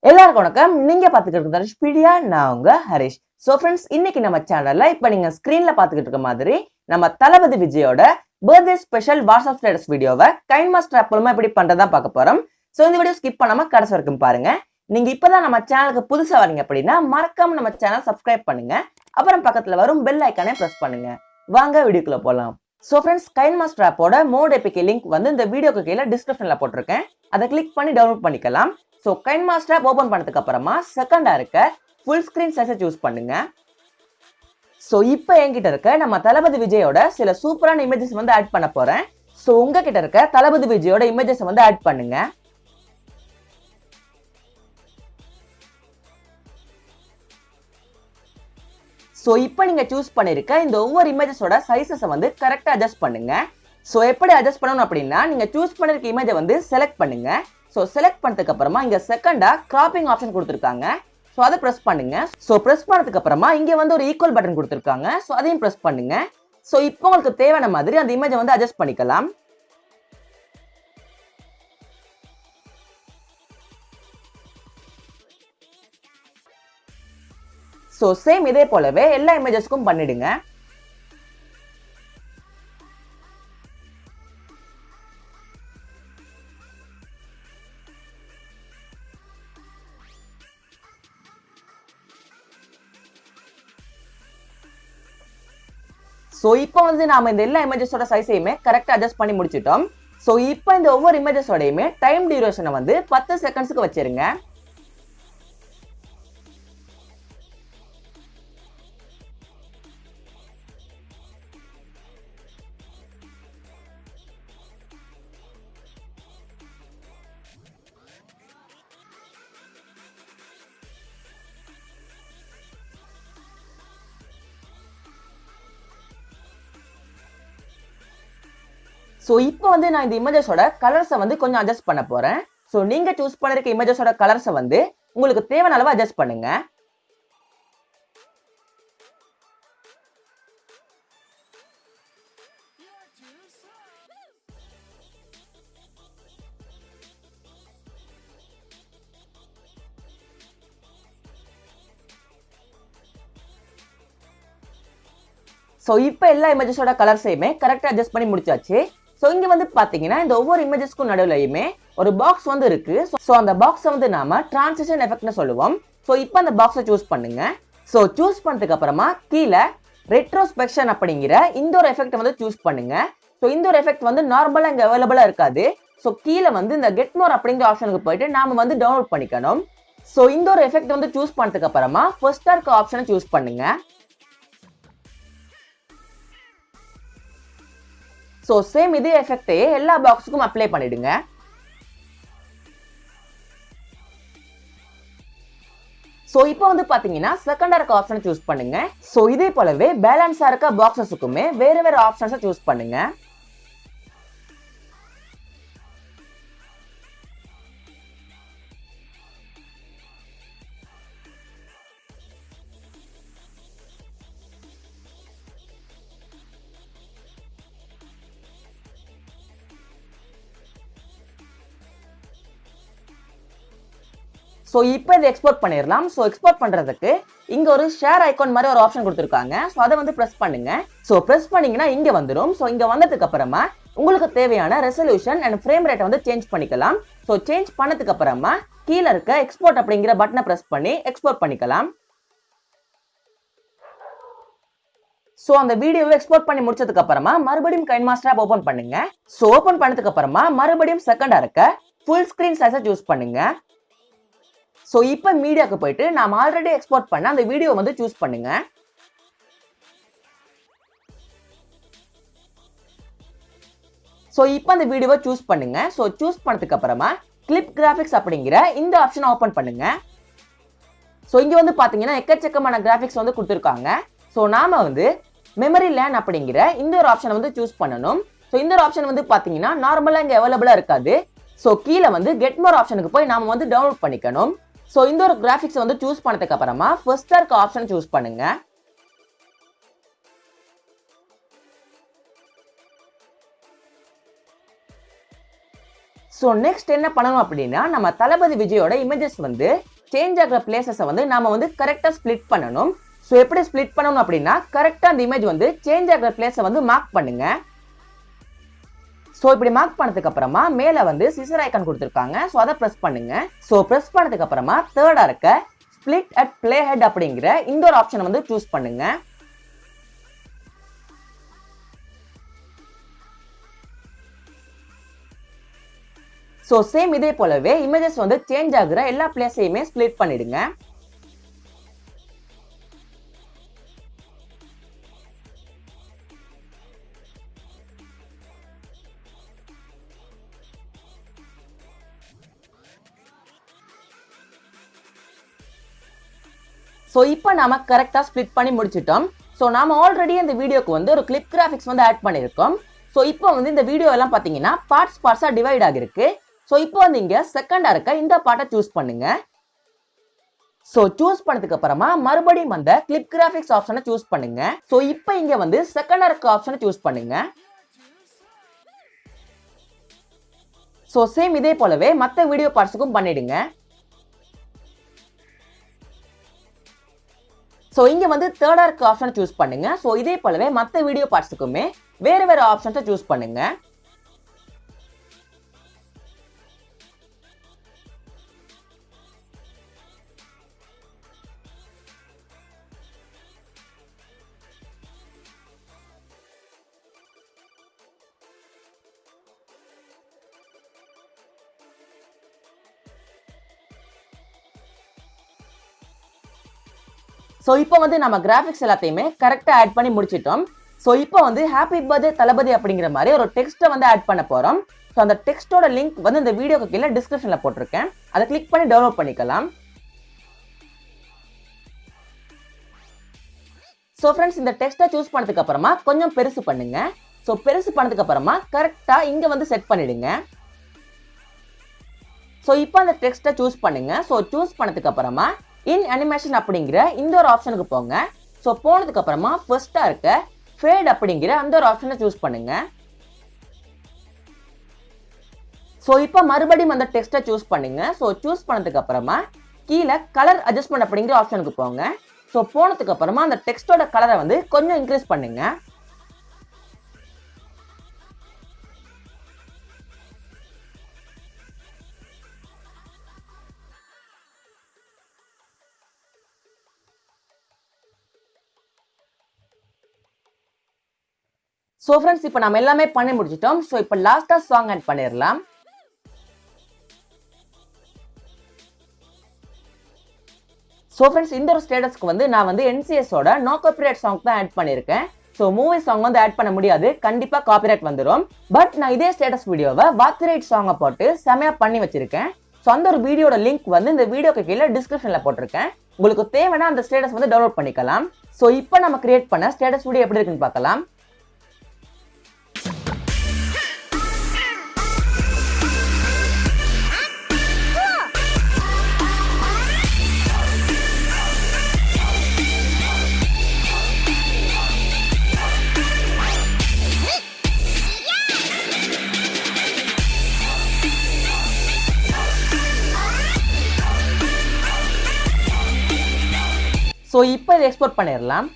எல்லாருக்கும் வணக்கம். நீங்க பாத்துக்கிட்டு இருக்கிற தனுஷ்பீடியா, நான் உங்க ஹரிஷ். சோ ஃப்ரெண்ட்ஸ், இன்னைக்கு நம்ம சேனல்ல இப்ப நீங்க ஸ்கிரீன்ல பாத்துக்கிட்டு இருக்க மாதிரி நம்ம தளபதி விஜயோட பர்த்டே ஸ்பெஷல் வாட்ஸ்அப் ஸ்டேட்டஸ் வீடியோவை கைன்மாஸ்டர் ஆப் மூலமா எப்படி பண்றதா பார்க்க போறோம். சோ இந்த வீடியோ ஸ்கிப் பண்ணாம கடைசி வரைக்கும் பாருங்க. நீங்க இப்பதான் நம்ம சேனலுக்கு புதுசா வரீங்க அப்படின்னா மறக்காம நம்ம சேனல் சப்ஸ்கிரைப் பண்ணுங்க. அப்புறம் பக்கத்துல வரும் பெல் ஐக்கானை பிரஸ் பண்ணுங்க. வாங்க வீடியோக்குள்ள போலாம். சோ ஃப்ரெண்ட்ஸ், கைன்மாஸ்டர் ஆப்போட மோட் ஏபிகே லிங்க் வந்து இந்த வீடியோக்கு கீழே டிஸ்கிரிப்ஷன்ல போட்டிருக்கேன். அதை கிளிக் பண்ணி டவுன்லோட் பண்ணிக்கலாம். ஸோ கைன்மாஸ்டர் ஆப் ஓப்பன் பண்ணதுக்கு அப்புறமா செகண்டா இருக்க ஃபுல் ஸ்கிரீன் சைஸை சூஸ் பண்ணுங்க. ஸோ இப்போ என்கிட்ட இருக்க நம்ம தளபதி விஜயோட சில சூப்பரான இமேஜஸ் வந்து ஆட் பண்ண போறேன். ஸோ உங்ககிட்ட இருக்க தளபதி விஜயோட இமேஜஸ் வந்து ஆட் பண்ணுங்க. ஸோ இப்போ நீங்க சூஸ் பண்ணிருக்க இந்த ஒவ்வொரு இமேஜஸோட சைஸஸை வந்து கரெக்டா அட்ஜஸ்ட் பண்ணுங்க. ஸோ எப்படி அட்ஜஸ்ட் பண்ணணும் அப்படின்னா, நீங்க சூஸ் பண்ணிருக்க இமேஜை வந்து செலக்ட் பண்ணுங்க. ஸோ செலக்ட் பண்ணதுக்கு அப்புறமா இங்க செகண்டா கிராப்பிங் ஆப்ஷன் கொடுத்துருக்காங்க. ஸோ அதை பிரஸ் பண்ணுங்க. ஸோ பிரஸ் பண்ணதுக்கு அப்புறமா இங்க வந்து ஒரு ஈக்குவல் பட்டன் கொடுத்துருக்காங்க. ஸோ அதையும் பிரஸ் பண்ணுங்க. ஸோ இப்போ உங்களுக்கு தேவையான மாதிரி அந்த இமேஜை வந்து அட்ஜஸ்ட் பண்ணிக்கலாம். ஸோ சேம் இதே போலவே எல்லா இமேஜஸ்க்கும் பண்ணிடுங்க. ஸோ இப்போ வந்து நாம இந்த எல்லா இமேஜஸோட சைஸையுமே கரெக்டாக அட்ஜஸ்ட் பண்ணி முடிச்சிட்டோம். ஸோ இப்போ இந்த ஒவ்வொரு இமேஜஸோடையுமே டைம் டியூரேஷனை வந்து 10 செகண்ட்ஸ்க்கு வச்சிருங்க. ஸோ இப்போ வந்து நான் இந்த இமேஜஸோட கலர்ஸை வந்து கொஞ்சம் அட்ஜஸ்ட் பண்ண போறேன். ஸோ நீங்க சூஸ் பண்ணிருக்க இமேஜஸோட கலர்ஸை வந்து உங்களுக்கு தேவையான அளவு அட்ஜஸ்ட் பண்ணுங்க. ஸோ இப்போ எல்லா இமேஜஸோட கலர்ஸையுமே கரெக்டாக அட்ஜஸ்ட் பண்ணி முடிச்சாச்சு. ஸோ இங்க வந்து பாத்தீங்கன்னா இந்த ஒவ்வொரு இமேஜஸ்க்கும் நடுவுலையுமே ஒரு பாக்ஸ் வந்து இருக்கு. ஸோ அந்த பாக்ஸை வந்து நாம டிரான்சிஷன் எஃபெக்ட்னு சொல்லுவோம். ஸோ இப்போ அந்த பாக்ஸை சூஸ் பண்ணுங்க. ஸோ சூஸ் பண்ணதுக்கு அப்புறமா கீழே ரெட்ரோஸ்பெக்ஷன் அப்படிங்கிற இந்த ஒரு எஃபெக்ட் வந்து சூஸ் பண்ணுங்க. ஸோ இந்த ஒரு எஃபெக்ட் வந்து நார்மலா இங்க அவைலபிளா இருக்காது. ஸோ கீழே வந்து இந்த கெட் மோர் அப்படிங்கிற ஆப்ஷனுக்கு போயிட்டு நாம வந்து டவுன்லோட் பண்ணிக்கணும். ஸோ இந்த ஒரு எஃபெக்ட் வந்து சூஸ் பண்ணதுக்கு அப்புறமா ஃபர்ஸ்டா இருக்க ஆப்ஷனை சூஸ் பண்ணுங்க. ஸோ சேம் இதே எஃபெக்டையே எல்லா பாக்ஸுக்கும் அப்ளை பண்ணிடுங்க. ஸோ இப்போ வந்து பாத்தீங்கன்னா செகண்டா இருக்க ஆப்ஷனை சூஸ் பண்ணுங்க. ஸோ இதே போலவே பேலன்ஸா இருக்க பாக்ஸஸுக்குமே வேற வேற ஆப்ஷன்ஸை சூஸ் பண்ணுங்க. ஸோ இப்போ இதை எக்ஸ்போர்ட் பண்ணிடலாம். ஸோ எக்ஸ்போர்ட் பண்றதுக்கு இங்க ஒரு ஷேர் ஐகான் மாதிரி ஒரு ஆப்ஷன் கொடுத்துருக்காங்க. ஸோ அதை வந்து பிரஸ் பண்ணுங்க. ஸோ பிரஸ் பண்ணீங்கன்னா இங்க வந்துடும். ஸோ இங்க வந்ததுக்கு அப்புறமா உங்களுக்கு தேவையான ரெசல்யூஷன் அண்ட் ஃப்ரேம் ரேட்டை வந்து சேஞ்ச் பண்ணிக்கலாம். ஸோ சேஞ்ச் பண்ணதுக்கு அப்புறமா கீழே இருக்க எக்ஸ்போர்ட் அப்படிங்கிற பட்டனை பிரஸ் பண்ணி எக்ஸ்போர்ட் பண்ணிக்கலாம். ஸோ அந்த வீடியோவை எக்ஸ்போர்ட் பண்ணி முடிச்சதுக்கு அப்புறமா மறுபடியும் கைன்மாஸ்டர் ஆப் ஓபன் பண்ணுங்க. ஸோ ஓபன் பண்ணதுக்கு அப்புறமா மறுபடியும் செகண்டா இருக்க ஃபுல் ஸ்கிரீன் சைஸை சூஸ் பண்ணுங்க. ஸோ இப்போ மீடியாவுக்கு போயிட்டு நாம ஆல்ரெடி எக்ஸ்போர்ட் பண்ண அந்த வீடியோ வந்து சூஸ் பண்ணுங்க. ஸோ இப்போ அந்த வீடியோவை சூஸ் பண்ணுங்க. ஸோ சூஸ் பண்ணதுக்கு அப்புறமா கிளிப் கிராஃபிக்ஸ் அப்படிங்கிற இந்த ஆப்ஷனை ஓபன் பண்ணுங்க. ஸோ இங்க வந்து பாத்தீங்கன்னா எக்கச்சக்கமான கிராஃபிக்ஸ் வந்து கொடுத்துருக்காங்க. ஸோ நாம வந்து மெமரி லேன் அப்படிங்கிற இந்த ஒரு ஆப்ஷனை வந்து சூஸ் பண்ணணும். ஸோ இந்த ஒரு ஆப்ஷன் வந்து பாத்தீங்கன்னா நார்மலா இங்க அவைலபிளா இருக்காது. ஸோ கீழே வந்து கெட் மோர் ஆப்ஷனுக்கு போய் நாம வந்து டவுன்லோட் பண்ணிக்கணும். ஸோ இந்த ஒரு கிராஃபிக்ஸ் வந்து சூஸ் பண்ணதுக்கு அப்புறமா ஃபர்ஸ்டா இருக்க ஆப்ஷன் சூஸ் பண்ணுங்க. ஸோ நெக்ஸ்ட் என்ன பண்ணணும் அப்படின்னா, நம்ம தளபதி விஜயோட இமேஜஸ் வந்து சேஞ்ச் ஆகிற பிளேசஸை வந்து நாம வந்து கரெக்டா ஸ்பிளிட் பண்ணணும். ஸோ எப்படி ஸ்பிளிட் பண்ணணும் அப்படின்னா கரெக்டா அந்த இமேஜ் வந்து சேஞ்ச் ஆகிற பிளேஸை வந்து மார்க் பண்ணுங்க. ஸோ இப்படி மார்க் பண்ணதுக்கு அப்புறமா மேல வந்து சிசர் ஐக்கான் கொடுத்துருக்காங்க. ஸோ அதை ப்ரெஸ் பண்ணுங்க. ஸோ ப்ரெஸ் பண்ணதுக்கு அப்புறமா தேர்டா இருக்க ஸ்பிளிட் அட் பிளே ஹெட் அப்படிங்கிற இந்த ஒரு ஆப்ஷனை வந்து சூஸ் பண்ணுங்க. ஸோ சேம் இதே போலவே இமேஜஸ் வந்து சேஞ்ச் ஆகுற எல்லா பிளேஸையுமே ஸ்பிளிட் பண்ணிடுங்க. ஸோ இப்போ நாம கரெக்டாக ஸ்பிளிட் பண்ணி முடிச்சிட்டோம். ஸோ நாம ஆல்ரெடி இந்த வீடியோக்கு வந்து ஒரு கிளிப் கிராஃபிக்ஸ் வந்து ஆட் பண்ணியிருக்கோம். ஸோ இப்போ வந்து இந்த வீடியோ எல்லாம் பார்த்தீங்கன்னா பார்ட்ஸாக டிவைட் ஆகிருக்கு. ஸோ இப்போ வந்து இங்கே செகண்டாக இருக்க இந்த பார்ட்டை சூஸ் பண்ணுங்க. ஸோ சூஸ் பண்ணதுக்கு அப்புறமா மறுபடியும் அந்த கிளிப் கிராஃபிக்ஸ் ஆப்ஷனை சூஸ் பண்ணுங்க. ஸோ இப்போ இங்கே வந்து செகண்டாக இருக்க ஆப்ஷனை சூஸ் பண்ணுங்க. ஸோ சேம் இதே போலவே மற்ற வீடியோ பார்ட்ஸுக்கும் பண்ணிடுங்க. ஸோ இங்க வந்து தேர்டா இருக்க ஆப்ஷனை சூஸ் பண்ணுங்க. ஸோ இதே போலவே மற்ற வீடியோ பார்ட்ஸுக்குமே வேற ஆப்ஷன்ஸை சூஸ் பண்ணுங்க. ஸோ இப்போ வந்து நம்ம கிராஃபிக்ஸ் எல்லாத்தையுமே கரெக்டாக ஆட் பண்ணி முடிச்சிட்டோம். ஸோ இப்போ வந்து ஹாப்பி பர்த்டே தளபதி அப்படிங்கிற மாதிரி ஒரு டெக்ஸ்ட்டை வந்து ஆட் பண்ண போகிறோம். ஸோ அந்த டெக்ஸ்ட்டோட லிங்க் வந்து இந்த வீடியோக்கு கீழே டிஸ்கிரிப்ஷனில் போட்டிருக்கேன். அதை கிளிக் பண்ணி டவுன்லோட் பண்ணிக்கலாம். ஸோ ஃப்ரெண்ட்ஸ் இந்த டெக்ஸ்ட்டை சூஸ் பண்ணதுக்கு அப்புறமா கொஞ்சம் பெருசு பண்ணுங்க. ஸோ பெருசு பண்ணதுக்கு அப்புறமா கரெக்டாக இங்கே வந்து செட் பண்ணிடுங்க. ஸோ இப்போ அந்த டெக்ஸ்ட்டை சூஸ் பண்ணுங்க. ஸோ சூஸ் பண்ணதுக்கு அப்புறமா இன் அனிமேஷன் அப்படிங்கிற இந்த ஒரு ஆப்ஷனுக்கு போங்க. ஸோ போனதுக்கு அப்புறமா ஃபர்ஸ்டா இருக்க ஃபேட் அப்படிங்கிற அந்த ஒரு ஆப்ஷனை சூஸ் பண்ணுங்க. ஸோ இப்போ மறுபடியும் அந்த டெக்ஸ்ட்டை சூஸ் பண்ணுங்க. ஸோ சூஸ் பண்ணதுக்கு அப்புறமா கீழே கலர் அட்ஜஸ்ட்மெண்ட் அப்படிங்கிற ஆப்ஷனுக்கு போங்க. ஸோ போனதுக்கு அப்புறமா அந்த டெக்ஸ்டோட கலரை வந்து கொஞ்சம் இன்க்ரீஸ் பண்ணுங்க. ஸோ ஃப்ரெண்ட்ஸ் இப்போ நம்ம எல்லாமே பண்ணி முடிச்சிட்டோம். ஸோ இப்போ லாஸ்ட்டாக சாங் ஆட் பண்ணிடலாம். ஸோ ஃப்ரெண்ட்ஸ் இந்த ஒரு ஸ்டேட்டஸ்க்கு வந்து நான் வந்து NCSோட நோ காப்பிரைட் சாங் தான் ஆட் பண்ணியிருக்கேன். ஸோ மூவி சாங் வந்து ஆட் பண்ண முடியாது, கண்டிப்பாக காப்பிரைட் வந்துடும். பட் நான் இதே ஸ்டேட்டஸ் வீடியோவை வாத்திரைட் சாங்கை போட்டு செமையாக பண்ணி வச்சிருக்கேன். ஸோ அந்த ஒரு வீடியோட லிங்க் வந்து இந்த வீடியோக்கு கீழே டிஸ்கிரிப்ஷனில் போட்டிருக்கேன். உங்களுக்கு தேவைன்னா அந்த ஸ்டேட்டஸ் வந்து டவுன்லோட் பண்ணிக்கலாம். ஸோ இப்போ நம்ம கிரியேட் பண்ண ஸ்டேட்டஸ் வீடியோ எப்படி இருக்குன்னு பார்க்கலாம். ஸோ இப்போ இதை எக்ஸ்போர்ட் பண்ணிடலாம்.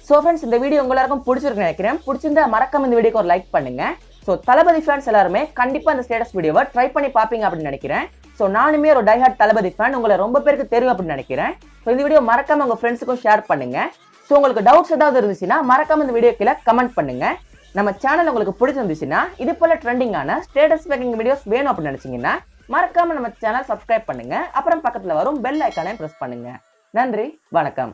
ஸோ ஃப்ரெண்ட்ஸ் இந்த வீடியோ எல்லாருக்கும் பிடிச்சிருக்குன்னு நினைக்கிறேன். பிடிச்சிருந்தா மறக்காம இந்த வீடியோக்கு ஒரு லைக் பண்ணுங்க. ஸோ தளபதி ஃபேன்ஸ் எல்லாருமே கண்டிப்பாக இந்த ஸ்டேட்டஸ் வீடியோவை ட்ரை பண்ணி பார்ப்பீங்க அப்படின்னு நினைக்கிறேன். ஸோ நானுமே ஒரு டைஹார்ட் தளபதி ஃபேன், உங்களை ரொம்ப பேருக்கு தெரியும் அப்படின்னு நினைக்கிறேன். ஸோ இந்த வீடியோ மறக்காம உங்க ஃப்ரெண்ட்ஸுக்கும் ஷேர் பண்ணுங்க. ஸோ உங்களுக்கு டவுட்ஸ் ஏதாவது இருந்துச்சுன்னா மறக்காம இந்த வீடியோ கீழே கமெண்ட் பண்ணுங்க. நம்ம சேனல் உங்களுக்கு பிடிச்சிருந்துச்சுன்னா இது போல ட்ரெண்டிங்கான ஸ்டேட்டஸ் மேக்கிங் வீடியோஸ் வேணும் அப்படின்னு நினைச்சீங்கன்னா மறக்காம நம்ம சேனல் சப்ஸ்கிரைப் பண்ணுங்க. அப்புறம் பக்கத்துல வரும் பெல் ஐக்கானையும் பிரஸ் பண்ணுங்க. நன்றி, வணக்கம்.